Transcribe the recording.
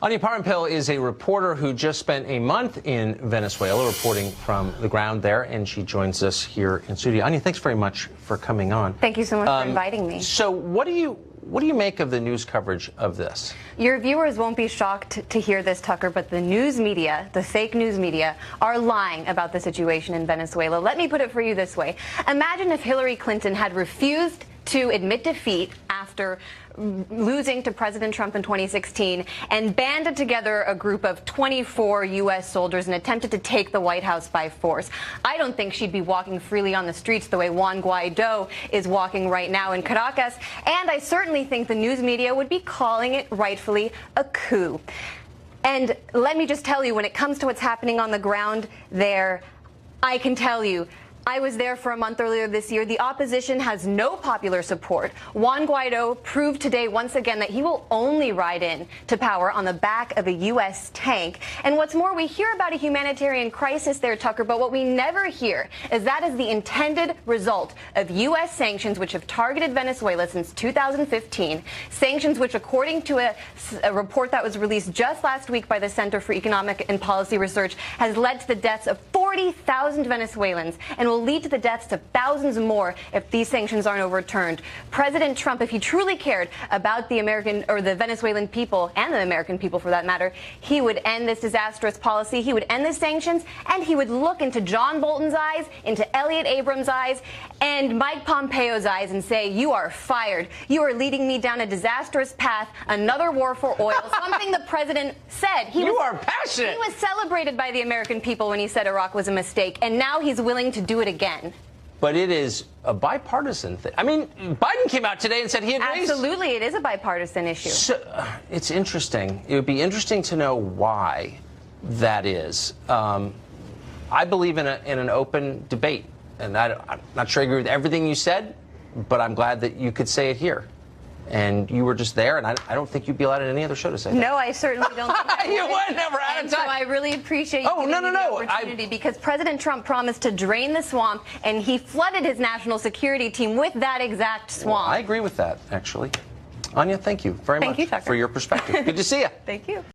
Anya Parampil is a reporter who just spent a month in Venezuela reporting from the ground there, and she joins us here in studio. Anya, thanks very much for coming on. Thank you so much for inviting me. So what do you make of the news coverage of this? Your viewers won't be shocked to hear this, Tucker, but the news media, the fake news media, are lying about the situation in Venezuela. Let me put it for you this way. Imagine if Hillary Clinton had refused to admit defeat after losing to President Trump in 2016 and banded together a group of 24 U.S. soldiers and attempted to take the White House by force. I don't think she'd be walking freely on the streets the way Juan Guaido is walking right now in Caracas, and I certainly think the news media would be calling it rightfully a coup. And let me just tell you, when it comes to what's happening on the ground there, I can tell you, I was there for a month earlier this year. The opposition has no popular support. Juan Guaido proved today once again that he will only ride in to power on the back of a U.S. tank. And what's more, we hear about a humanitarian crisis there, Tucker, but what we never hear is that is the intended result of U.S. sanctions which have targeted Venezuela since 2015. Sanctions which, according to a report that was released just last week by the Center for Economic and Policy Research, has led to the deaths of 40,000 Venezuelans and will lead to the deaths of thousands more if these sanctions aren't overturned. President Trump, if he truly cared about the American or the Venezuelan people and the American people for that matter, he would end this disastrous policy, he would end the sanctions, and he would look into John Bolton's eyes, into Elliott Abrams' eyes, and Mike Pompeo's eyes and say, "You are fired. You are leading me down a disastrous path, another war for oil," something the president said. You are passionate. He was celebrated by the American people when he said Iraq was a mistake, and now he's willing to do it again. But it is a bipartisan thing. I mean, Biden came out today and said he agrees. Absolutely, it is a bipartisan issue. So, it's interesting. It would be interesting to know why that is. I believe in an open debate, and I'm not sure I agree with everything you said, but I'm glad that you could say it here. And you were just there, and I don't think you'd be allowed at any other show to say that. No, I certainly don't think I You would never out of time. So I really appreciate you giving me the opportunity, because President Trump promised to drain the swamp, and he flooded his national security team with that exact swamp. Well, I agree with that, actually. Anya, thank you very much you, Tucker. for your perspective. Good to see you. Thank you.